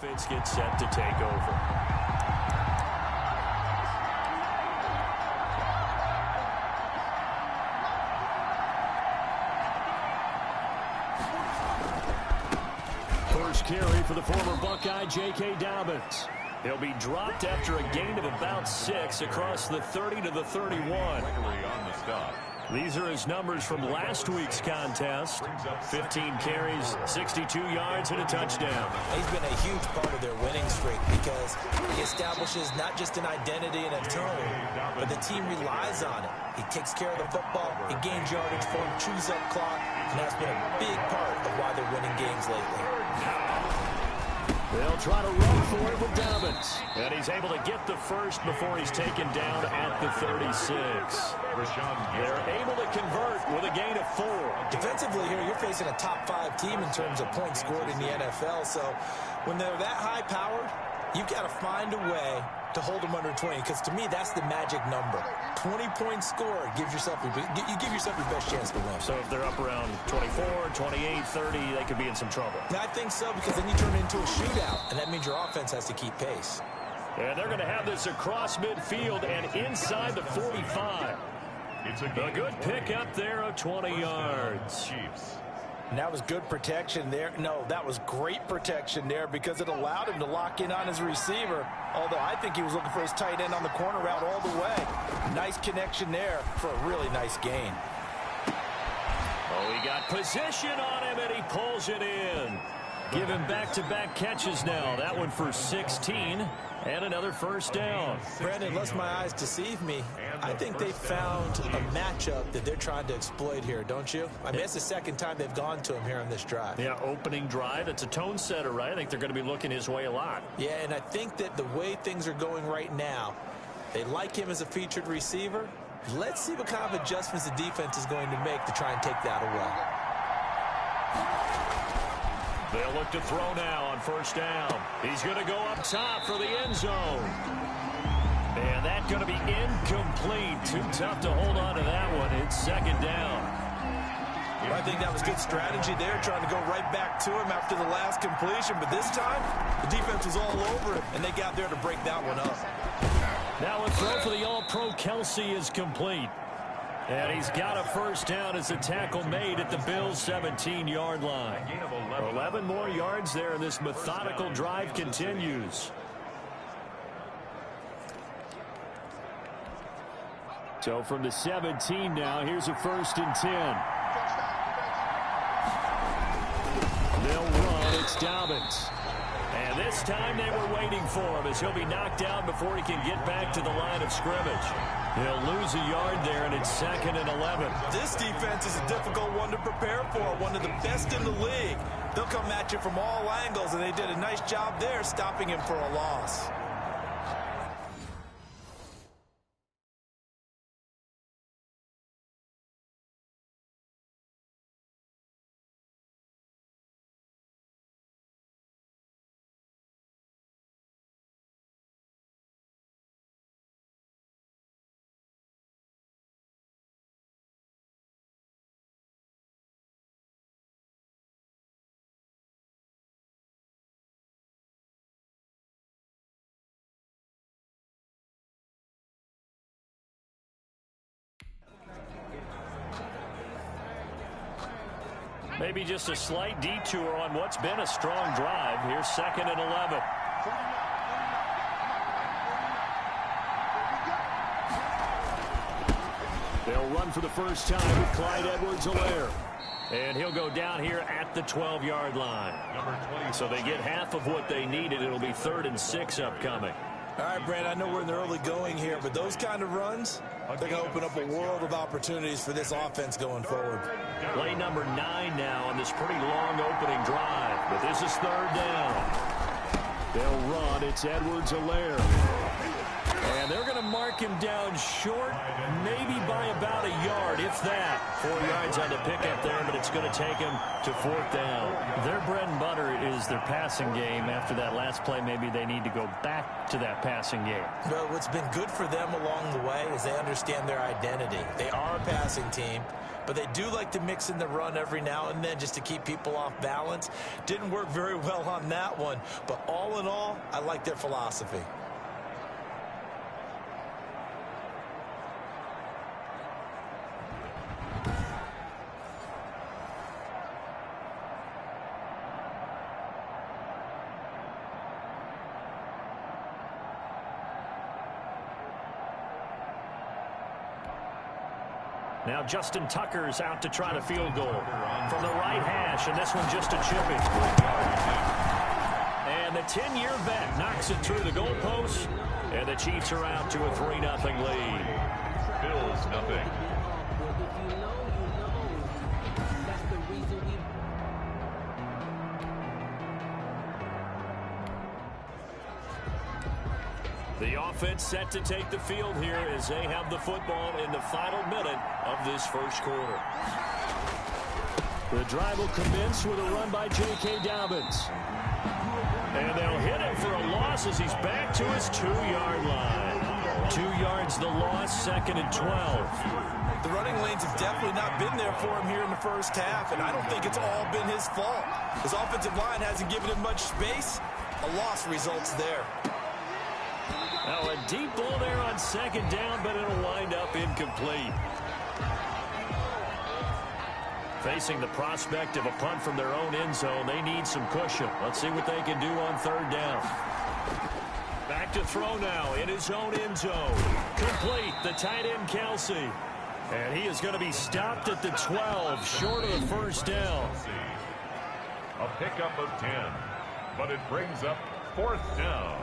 Offense gets set to take over. First carry for the former Buckeye, J.K. Dobbins. He'll be dropped after a gain of about 6 across the 30 to the 31. These are his numbers from last week's contest. 15 carries, 62 yards, and a touchdown. He's been a huge part of their winning streak because he establishes not just an identity and a tone, but the team relies on it. He takes care of the football, he gains yardage for him, chews up clock, and that's been a big part of why they're winning games lately. They'll try to run for it with Dobbins. And he's able to get the first before he's taken down at the 36. They're able to convert with a gain of 4. Defensively here, you're facing a top-5 team in terms of points scored in the NFL. So when they're that high-powered, you've got to find a way to hold them under 20. Because to me, that's the magic number. 20 points scored gives yourself you give yourself your best chance to win. So if they're up around 24, 28, 30, they could be in some trouble. I think so, because then you turn it into a shootout, and that means your offense has to keep pace. And they're going to have this across midfield and inside the 45. A good pick up there of 20 yards. And that was good protection there. No, that was great protection there because it allowed him to lock in on his receiver. Although I think he was looking for his tight end on the corner route all the way. Nice connection there for a really nice gain. Oh, he got position on him, and he pulls it in. Give him back-to-back catches now. That one for 16, and another first down. Brandon, unless my eyes deceive me, I think they found a matchup that they're trying to exploit here, don't you? I mean, it's the second time they've gone to him here on this drive. Yeah, opening drive. It's a tone setter, right? I think they're going to be looking his way a lot. Yeah, and I think that the way things are going right now, they like him as a featured receiver. Let's see what kind of adjustments the defense is going to make to try and take that away. They'll look to throw now on first down. He's going to go up top for the end zone. And that's going to be incomplete. Too tough to hold on to that one. It's second down. Well, I think that was good strategy there, trying to go right back to him after the last completion. But this time, the defense was all over him, and they got there to break that one up. Now a throw for the All-Pro Kelsey is complete. And he's got a first down as the tackle made at the Bills' 17-yard line. 11 more yards there, and this methodical drive continues. So from the 17 now, here's a 1st and 10. They'll run. It's Dobbins. And this time they were waiting for him as he'll be knocked down before he can get back to the line of scrimmage. He'll lose a yard there, and it's 2nd and 11. This defense is a difficult one to prepare for, one of the best in the league. They'll come at you from all angles, and they did a nice job there stopping him for a loss. Maybe just a slight detour on what's been a strong drive. Here's 2nd and 11. They'll run for the first time with Clyde Edwards-Helaire. And he'll go down here at the 12-yard line. So they get half of what they needed. It'll be 3rd and 6 upcoming. All right, Brandon, I know we're in the early going here, but those kind of runs, they're going to open up a world of opportunities for this offense going forward. Play number 9 now on this pretty long opening drive. But this is 3rd down. They'll run. It's Edwards-Helaire. And they're going to mark him down short, maybe by about a yard, if that. 4 yards on the pickup there, but it's going to take him to 4th down. Their bread and butter is their passing game. After that last play, maybe they need to go back to that passing game. Well, what's been good for them along the way is they understand their identity. They are a passing team, but they do like to mix in the run every now and then just to keep people off balance. Didn't work very well on that one, but all in all, I like their philosophy. Now Justin Tucker's out to try to field goal from the right hash, and this one just a chipping. And the 10-year vet knocks it through the goalpost, and the Chiefs are out to a 3-0 lead. Bills nothing. The offense set to take the field here as they have the football in the final minute of this first quarter. The drive will commence with a run by J.K. Dobbins. And they'll hit him for a loss as he's back to his 2-yard line. 2 yards the loss, 2nd and 12. The running lanes have definitely not been there for him here in the first half, and I don't think it's all been his fault. His offensive line hasn't given him much space. A loss results there. Now a deep ball there on 2nd down, but it'll wind up incomplete. Facing the prospect of a punt from their own end zone, they need some cushion. Let's see what they can do on 3rd down. Back to throw now in his own end zone. Complete, the tight end Kelsey. And he is going to be stopped at the 12, short of the first down. A pickup of 10, but it brings up 4th down.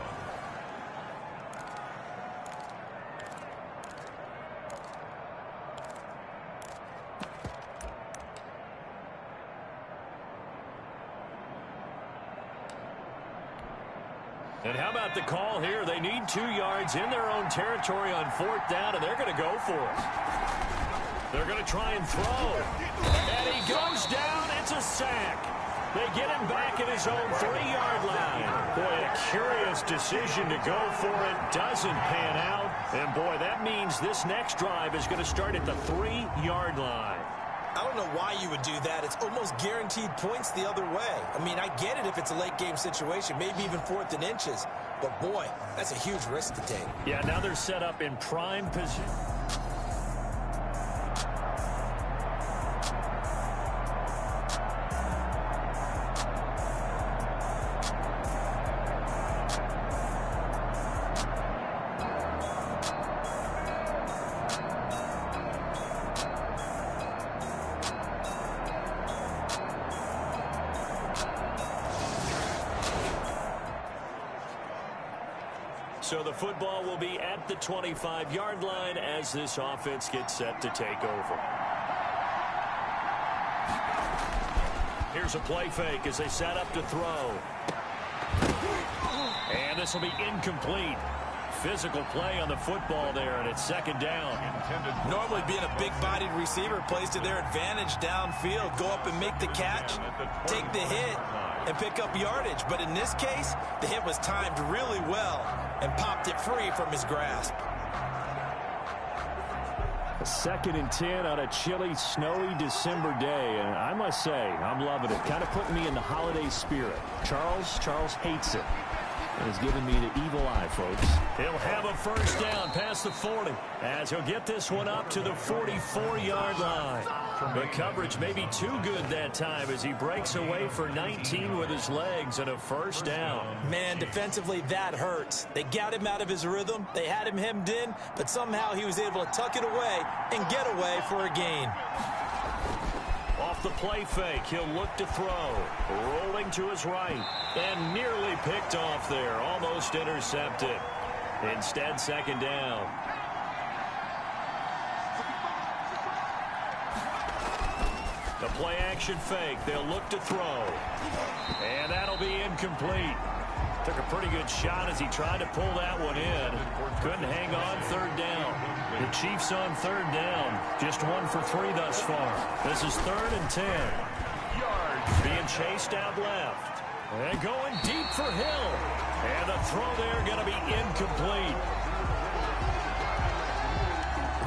And how about the call here? They need 2 yards in their own territory on 4th down, and they're going to go for it. They're going to try and throw. And he goes down. It's a sack. They get him back at his own 3-yard line. Boy, a curious decision to go for it. Doesn't pan out. And, boy, that means this next drive is going to start at the 3-yard line. I don't know why you would do that. It's almost guaranteed points the other way. I mean, I get it if it's a late game situation, maybe even 4th and inches. But, boy, that's a huge risk to take. Yeah, now they're set up in prime position. So the football will be at the 25-yard line as this offense gets set to take over. Here's a play fake as they set up to throw. And this will be incomplete. Physical play on the football there, and it's 2nd down. Normally being a big-bodied receiver plays to their advantage downfield. Go up and make the catch, take the hit, and pick up yardage. But in this case, the hit was timed really well and popped it free from his grasp. 2nd and 10 on a chilly, snowy December day. And I must say, I'm loving it. Kind of putting me in the holiday spirit. Charles hates it. And has given me the evil eye, folks. He'll have a first down past the 40 as he'll get this one up to the 44-yard line. The coverage may be too good that time as he breaks away for 19 with his legs and a first down. Man, defensively, that hurts. They got him out of his rhythm. They had him hemmed in, but somehow he was able to tuck it away and get away for a gain. Off the play fake, he'll look to throw. Rolling to his right. And nearly picked off there. Almost intercepted. Instead, 2nd down. The play action fake. They'll look to throw. And that'll be incomplete. Took a pretty good shot as he tried to pull that one in. Couldn't hang on 3rd down. The Chiefs on 3rd down. Just 1 for 3 thus far. This is 3rd and 10. Being chased out left. And going deep for Hill. And the throw there going to be incomplete.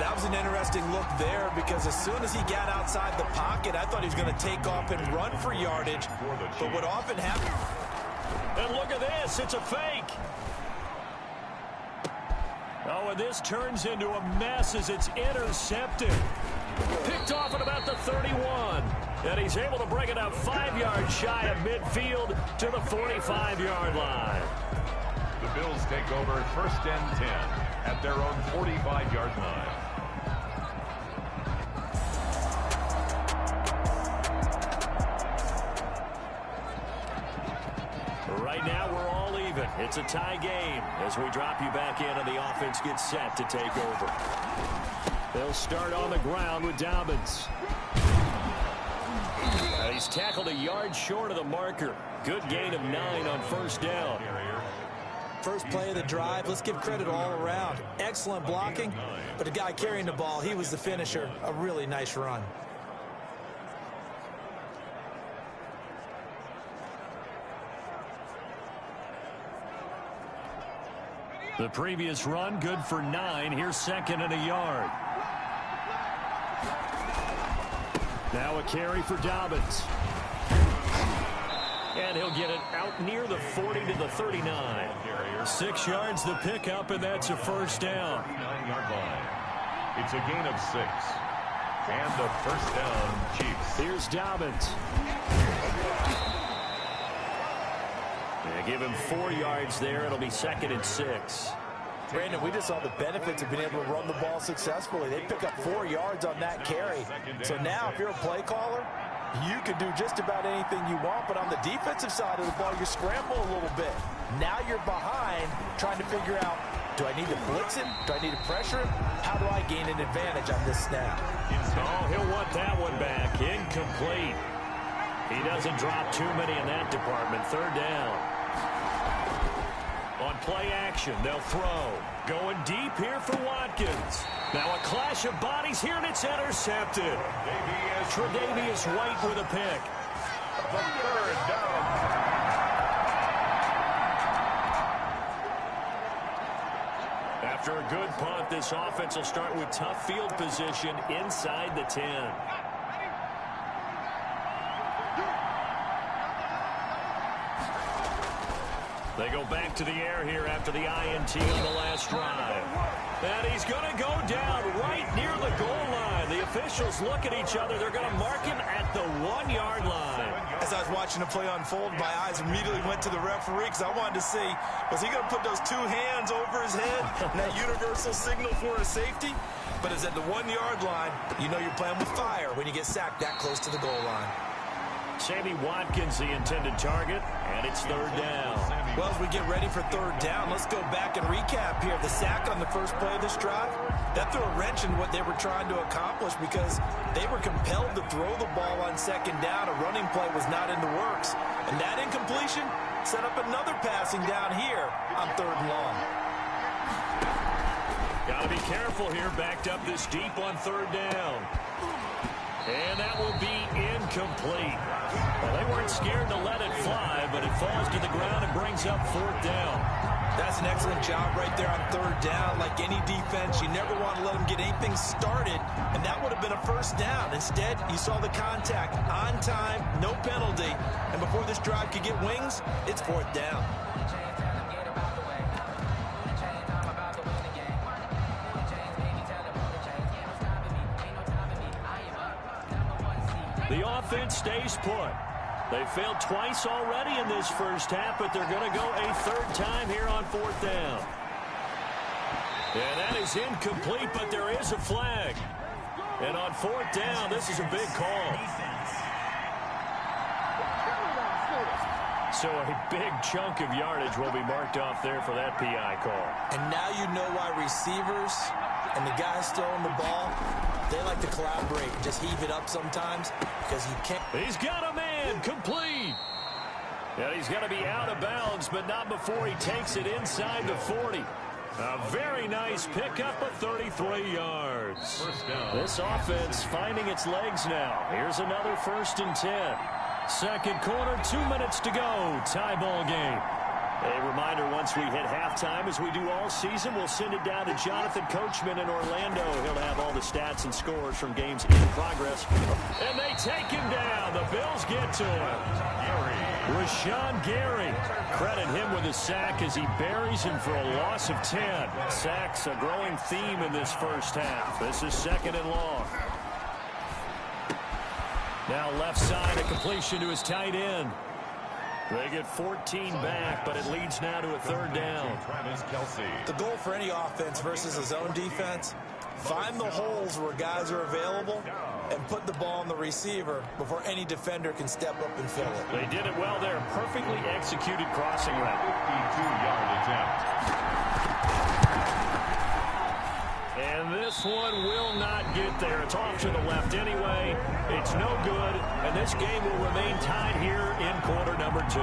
That was an interesting look there because as soon as he got outside the pocket, I thought he was going to take off and run for yardage. But what often happens... And look at this. It's a fake. Oh, and this turns into a mess as it's intercepted. Picked off at about the 31. And he's able to bring it up 5 yards shy of midfield to the 45-yard line. The Bills take over 1st and 10 at their own 45-yard line. Right now, we're all even. It's a tie game as we drop you back in and the offense gets set to take over. They'll start on the ground with Dobbins. He's tackled a yard short of the marker. Good gain of 9 on 1st down. First play of the drive, let's give credit all around. Excellent blocking, but the guy carrying the ball, he was the finisher. A really nice run. The previous run, good for 9. Here's 2nd and a yard. Now a carry for Dobbins. And he'll get it out near the 40 to the 39. 6 yards the pickup, and that's a 1st down. 39-yard line. It's a gain of 6. And the 1st down, Chiefs. Here's Dobbins. They give him 4 yards there. It'll be 2nd and 6. Brandon, we just saw the benefits of being able to run the ball successfully. They pick up 4 yards on that carry. So now if you're a play caller, you can do just about anything you want, but on the defensive side of the ball, you scramble a little bit. Now you're behind trying to figure out, do I need to blitz him? Do I need to pressure him? How do I gain an advantage on this snap? Oh, he'll want that one back. Incomplete. He doesn't drop too many in that department. 3rd down. On play action, they'll throw. Going deep here for Watkins. Now a clash of bodies here, and it's intercepted. Tre'Davious White with a pick. The 3rd down. After a good punt, this offense will start with tough field position inside the 10. They go back to the air here after the INT on the last drive. And he's going to go down right near the goal line. The officials look at each other. They're going to mark him at the 1-yard line. As I was watching the play unfold, my eyes immediately went to the referee because I wanted to see, was he going to put those 2 hands over his head and that universal signal for a safety? But it's at the 1-yard line. You know you're playing with fire when you get sacked that close to the goal line. Sammy Watkins, the intended target, and it's 3rd down. Well, as we get ready for 3rd down, let's go back and recap here. The sack on the first play of this drive, that threw a wrench in what they were trying to accomplish because they were compelled to throw the ball on 2nd down. A running play was not in the works. And that incompletion set up another passing down here on 3rd and long. Got to be careful here, backed up this deep on 3rd down. And that will be incomplete. Well, they weren't scared to let it fly, but it falls to the ground and brings up 4th down. That's an excellent job right there on 3rd down. Like any defense, you never want to let them get anything started, and that would have been a 1st down. Instead, you saw the contact on time, no penalty, and before this drive could get wings, it's 4th down. The offense stays put. They failed twice already in this first half, but they're going to go a 3rd time here on 4th down. And that is incomplete, but there is a flag. And on 4th down, this is a big call. So a big chunk of yardage will be marked off there for that PI call. And now you know why receivers and the guys throwing the ball, they like to collaborate and just heave it up sometimes because you can't. He's got a man, complete. And he's going to be out of bounds, but not before he takes it inside the 40. A very nice pickup of 33 yards. This offense finding its legs now. Here's another 1st and 10. Second quarter, 2 minutes to go. Tie ball game. A reminder, once we hit halftime, as we do all season, we'll send it down to Jonathan Coachman in Orlando. He'll have all the stats and scores from games in progress. And they take him down. The Bills get to him. Rashawn Gary. Credit him with a sack as he buries him for a loss of 10. Sacks a growing theme in this first half. This is 2nd and long. Now left side, a completion to his tight end. They get 14 back, but it leads now to a 3rd down. Travis Kelce. The goal for any offense versus a zone defense, find the holes where guys are available and put the ball on the receiver before any defender can step up and fill it. They did it well there. Perfectly executed crossing route. 52-yard attempt. And this one will not get there. It's off to the left anyway. It's no good. And this game will remain tied here in quarter number 2.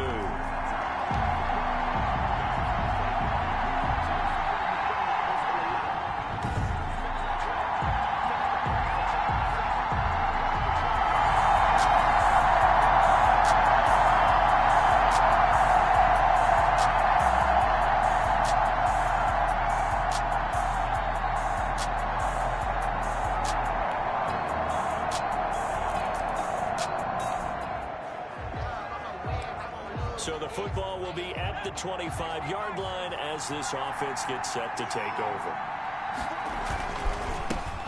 So the football will be at the 25-yard line as this offense gets set to take over.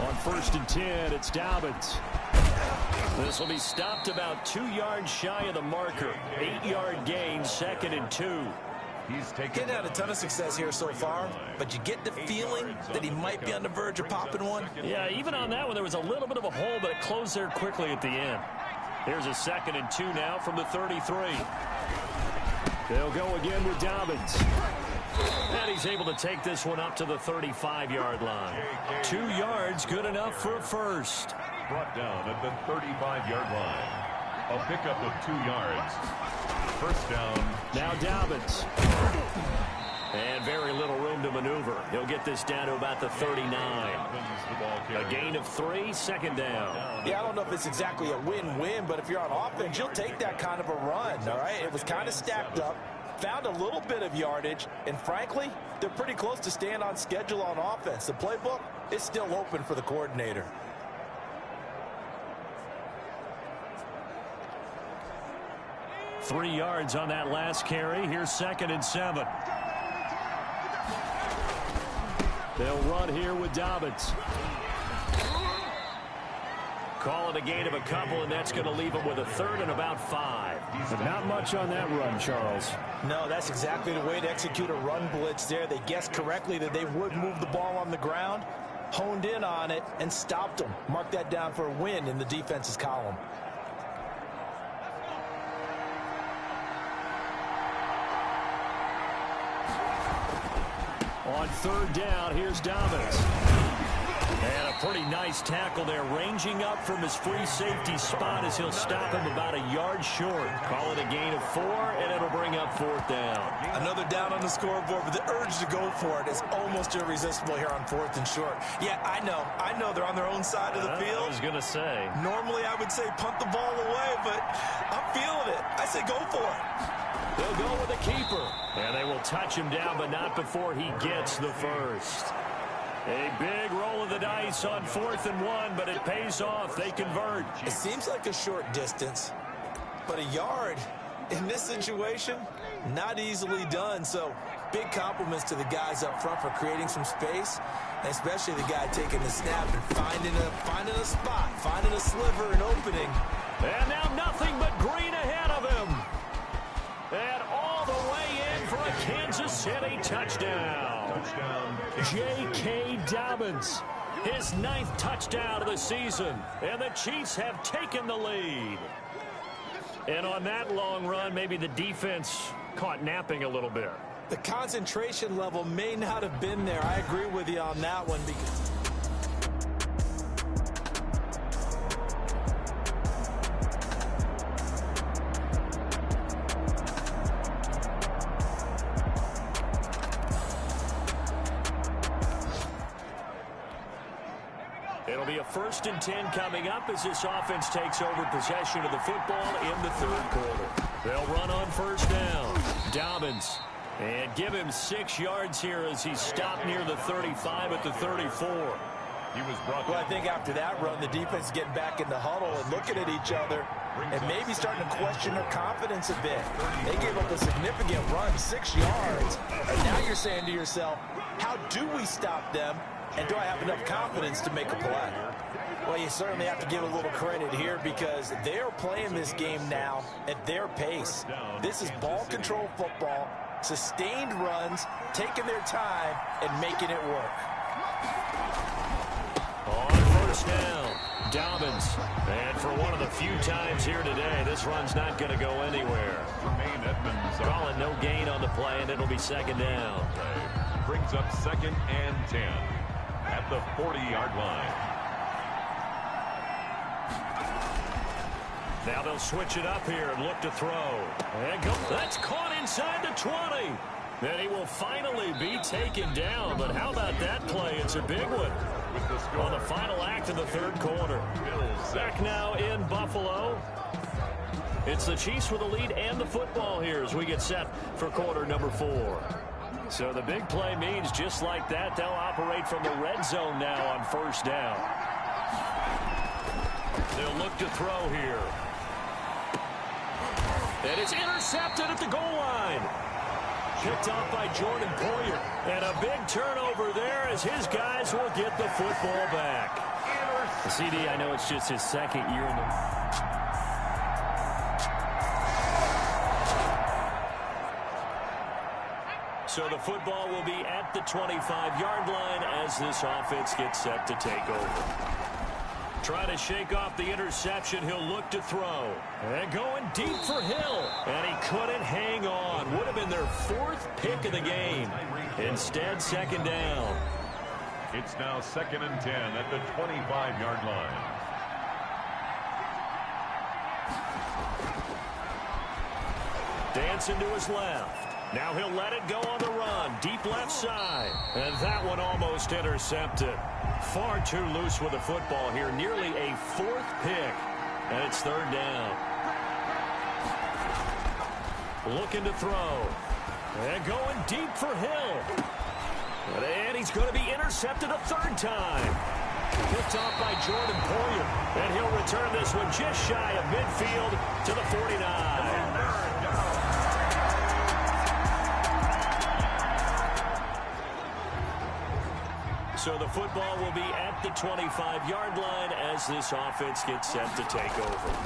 On 1st and 10, it's Dobbins. This will be stopped about 2 yards shy of the marker. 8-yard gain, 2nd and 2. He's getting had a ton of success here so far, but you get the feeling that he might be on the verge of popping one. Yeah, even on that one, there was a little bit of a hole, but it closed there quickly at the end. Here's a 2nd and 2 now from the 33. They'll go again with Dobbins. And he's able to take this one up to the 35-yard line. 2 yards, good enough for a first. Brought down at the 35-yard line. A pickup of 2 yards. First down. Now Dobbins. And very little room to maneuver. He'll get this down to about the 39. A gain of 3, 2nd down. Yeah, I don't know if it's exactly a win-win, but if you're on offense, you'll take that kind of a run, all right? It was kind of stacked up, found a little bit of yardage, and frankly, they're pretty close to staying on schedule on offense. The playbook is still open for the coordinator. Three yards on that last carry. Here's 2nd and 7. They'll run here with Dobbins. Call it a gain of a couple, and that's going to leave him with a 3rd and about 5. But not much on that run, Charles. No, that's exactly the way to execute a run blitz there. They guessed correctly that they would move the ball on the ground, honed in on it, and stopped them. Mark that down for a win in the defense's column. On 3rd down, here's Dobbins. And a pretty nice tackle there, ranging up from his free safety spot as he'll stop him about a yard short. Call it a gain of 4, and it'll bring up 4th down. Another down on the scoreboard, but the urge to go for it is almost irresistible here on 4th and short. Yeah, I know they're on their own side of the field. I was going to say. Normally I would say punt the ball away, but I'm feeling it. I say go for it. They'll go with the keeper. And they will touch him down, but not before he gets the first. A big roll of the dice on 4th and 1, but it pays off. They convert. It seems like a short distance, but a yard in this situation, not easily done. So big compliments to the guys up front for creating some space, and especially the guy taking the snap and finding a spot, finding a sliver, an opening. And now nothing but green ahead of him. And all the way in for a Kansas City touchdown. J.K. Dobbins, his 9th touchdown of the season, and the Chiefs have taken the lead. And on that long run, maybe the defense caught napping a little bit. The concentration level may not have been there. I agree with you on that one. It'll be a 1st and 10 coming up as this offense takes over possession of the football in the 3rd quarter. They'll run on 1st down. Dobbins And give him 6 yards here as he stopped near the 35 at the 34. He was brought Well, I think after that run, the defense is getting back in the huddle and looking at each other and maybe starting to question their confidence a bit. They gave up a significant run, 6 yards, and now you're saying to yourself, how do we stop them, and do I have enough confidence to make a play? Well, you certainly have to give a little credit here because they're playing this game now at their pace. This is ball control football, sustained runs, taking their time, and making it work. On first down, Dobbins. And for one of the few times here today, this run's not going to go anywhere. Jermaine Edmonds Calling no gain on the play, and it'll be second down. brings up 2nd and 10 at the 40-yard line. Now they'll switch it up here and look to throw. And go. That's caught inside the 20. Then he will finally be taken down. But how about that play? It's a big one. With the score On the final act of the third quarter. Back now in Buffalo. It's the Chiefs with the lead and the football here as we get set for quarter number 4. So the big play means just like that, they'll operate from the red zone now on first down. They'll look to throw here. And it's intercepted at the goal line. Picked off by Jordan Poyer. And a big turnover there as his guys will get the football back. CD, I know it's just his second year in the... So the football will be at the 25-yard line as this offense gets set to take over. Trying to shake off the interception, he'll look to throw. And going deep for Hill. And he couldn't hang on. Would have been their 4th pick of the game. Instead, second down. It's now 2nd and 10 at the 25-yard line. Dancing to his left. Now he'll let it go on the run. Deep left side. And that one almost intercepted. Far too loose with the football here. Nearly a 4th pick. And it's third down. Looking to throw. And going deep for Hill. And he's going to be intercepted a 3rd time. Picked off by Jordan Poyer. And he'll return this one just shy of midfield to the 49. So the football will be at the 25-yard line as this offense gets set to take over.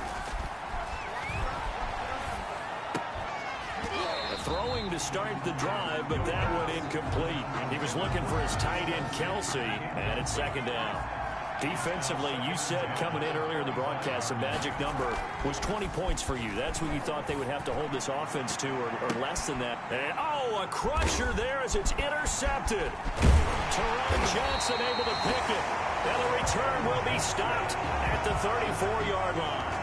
Throwing to start the drive, but that one incomplete. He was looking for his tight end, Kelsey, and it's second down. Defensively, you said coming in earlier in the broadcast, the magic number was 20 points for you. That's what you thought they would have to hold this offense to, or less than that. And, a crusher there as it's intercepted. Teron Johnson able to pick it. And the return will be stopped at the 34-yard line.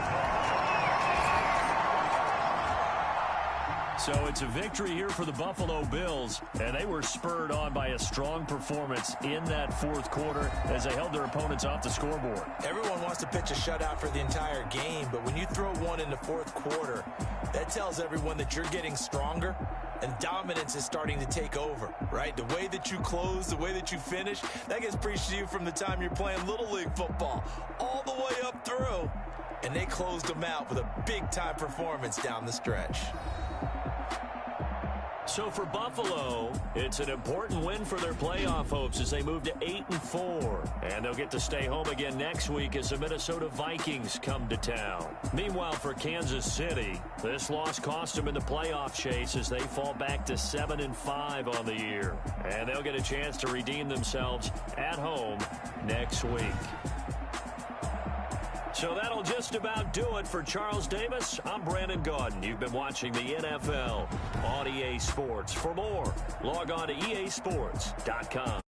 So it's a victory here for the Buffalo Bills, and they were spurred on by a strong performance in that 4th quarter as they held their opponents off the scoreboard. Everyone wants to pitch a shutout for the entire game, but when you throw one in the 4th quarter, that tells everyone that you're getting stronger and dominance is starting to take over, right? The way that you close, the way that you finish, that gets preached to you from the time you're playing Little League football all the way up through, and they closed them out with a big-time performance down the stretch. So for Buffalo, it's an important win for their playoff hopes as they move to 8-4. And they'll get to stay home again next week as the Minnesota Vikings come to town. Meanwhile, for Kansas City, this loss cost them in the playoff chase as they fall back to 7-5 on the year. And they'll get a chance to redeem themselves at home next week. So that'll just about do it for Charles Davis. I'm Brandon Gaudin. You've been watching the NFL on EA Sports. For more, log on to easports.com.